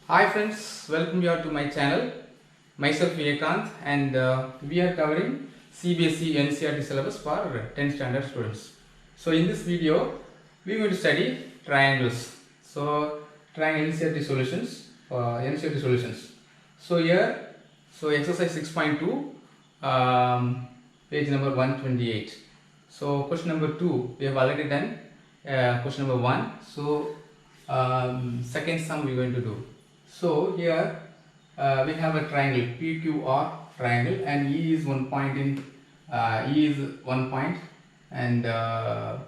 Hi friends, welcome you all to my channel. Myself Edukanth and we are covering CBSE NCERT syllabus for 10th standard students. So in this video, we are going to study triangles. So triangle NCERT Solutions. So here, exercise 6.2, page number 128. So question number 2, we have already done question number 1. So second sum we are going to do. So here we have a triangle PQR triangle, and E is one point and F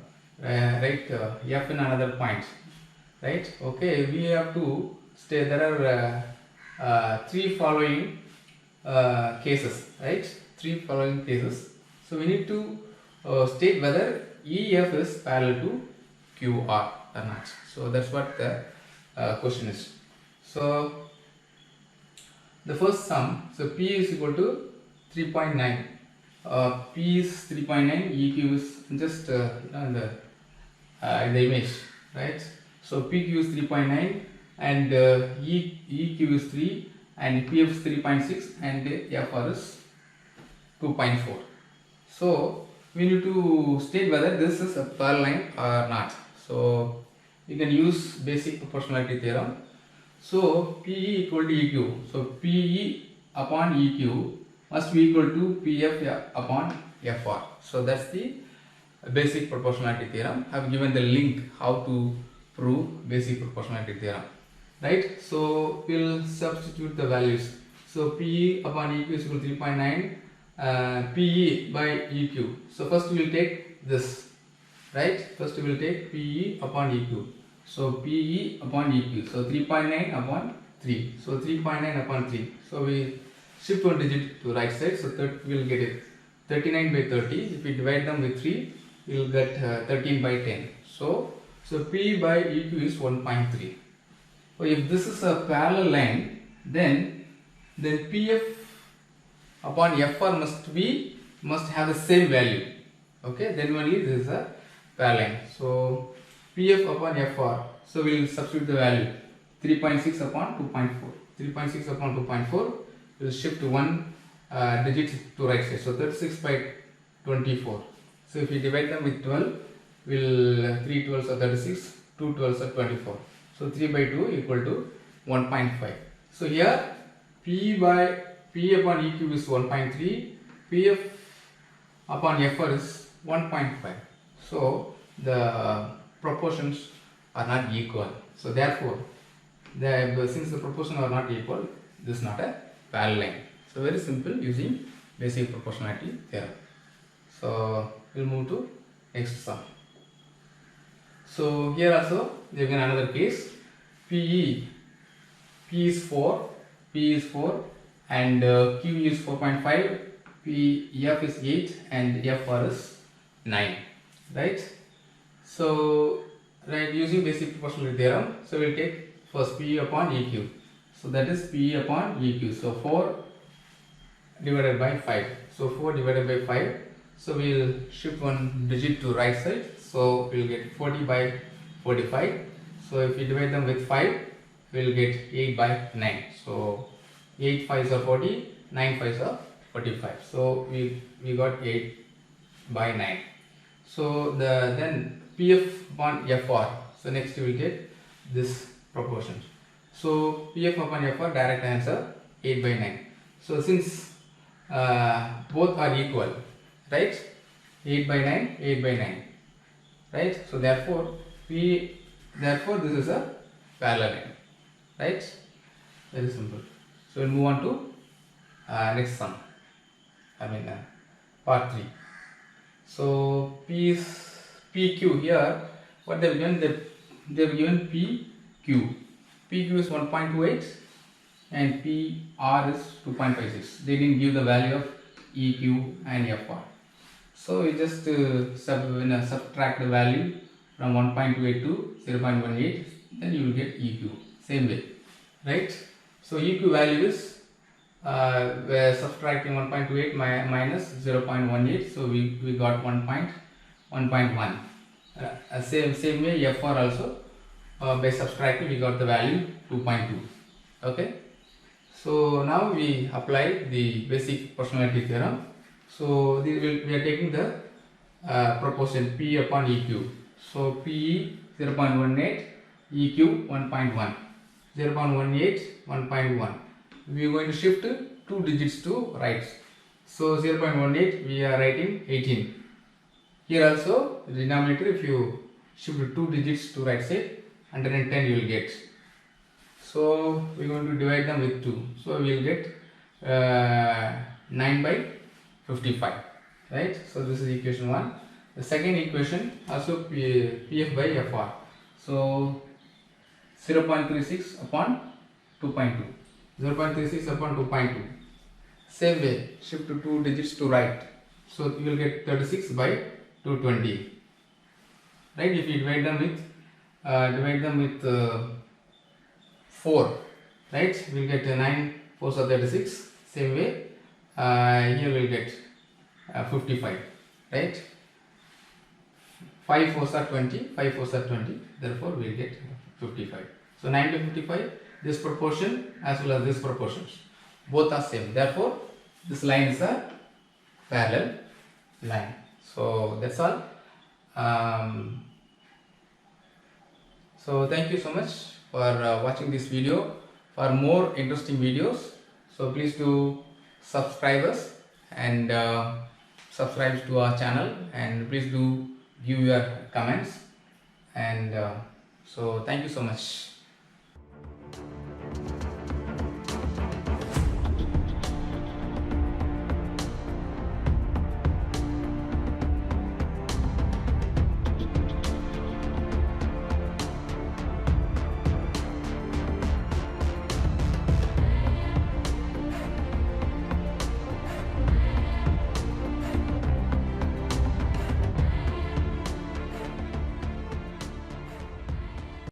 in another point, right? Okay, we have to stay. There are three following cases, right? Three following cases. So we need to state whether EF is parallel to QR or not. So that's what the question is. So the first sum, so P is equal to 3.9. P is 3.9, EQ is just in the image, right? So PQ is 3.9 and EQ is 3 and PF is 3.6 and FR is 2.4. So we need to state whether this is a parallel line or not. So you can use basic proportionality theorem. So PE equal to EQ. So PE upon EQ must be equal to PF upon FR. So that's the basic proportionality theorem. I have given the link how to prove basic proportionality theorem, right? So we'll substitute the values. So PE upon EQ is equal to 3.9. PE by EQ. So first we will take this, right? First we will take PE upon EQ. So PE upon EQ. So 3.9 upon 3. So 3.9 upon 3. So we shift one digit to right side. So we will get it 39 by 30. If we divide them with 3, we will get 13 by 10. So P by EQ is 1.3. So if this is a parallel line, then PF upon FR must have the same value. Okay, then only this is a parallel line. So PF upon FR, so we will substitute the value 3.6 upon 2.4. 3.6 upon 2.4 will shift one digit to right side. So 36 by 24. So if we divide them with 12, will 3 12s are 36, 2 12s are 24. So 3 by 2 equal to 1.5. So here P upon EQ is 1.3, PF upon FR is 1.5. So the proportions are not equal. So therefore, since the proportions are not equal, this is not a parallel line. So very simple using basic proportionality theorem. So we'll move to next sum. So here also there is another case. P is 4, and Q is 4.5, F is 8 and FR is 9, right? So using basic proportionality theorem, so we will take first P upon EQ. So that is P upon EQ. So 4 divided by 5. So 4 divided by 5. So we will shift one digit to right side. So we will get 40 by 45. So if we divide them with 5, we will get 8 by 9. So 8 5s are 40, 9 5s are 45. So we got 8 by 9. So then PF upon FR. So next you will get this proportion. So PF upon FR, direct answer 8 by 9. So since both are equal, right? 8 by 9, 8 by 9, right? So therefore this is a parallel line, right? Very simple. So we'll move on to next sum. Part 3. So PQ here, what they have given? They have given PQ. PQ is 1.28 and PR is 2.56. They didn't give the value of EQ and FR. So we just subtract the value from 1.28 to 0.18, then you will get EQ. Same way, right? So EQ value is we are subtracting 1.28 minus 0.18, so we got 1.1. Same way FR also, by subtracting we got the value 2.2. Okay, so now we apply the basic proportionality theorem. So we are taking the proportion P upon EQ. So PE 0.18, EQ 1.1, 0.18, 1.1. We are going to shift 2 digits to right. So 0.18 we are writing 18. Here also the denominator, if you shift 2 digits to right side, 110 you will get. So we are going to divide them with 2. So we will get 9 by 55. Right? So this is equation 1. The second equation also PF by FR. So 0.36 upon 2.2. 0.36 upon 2.2. Same way, shift 2 digits to right. So you will get 36 by 220. Right? If you divide them with 4, right? We will get 9 4s are 36. Same way, here we will get 55, right? 5 4s are 20, 5 4s are 20. Therefore, we will get 55. So 9 by 55. This proportion as well as this proportions, both are same. Therefore, this line is a parallel line. So that's all. So thank you so much for watching this video. For more interesting videos, so please do subscribe us and subscribe to our channel, and please do give your comments, and so thank you so much.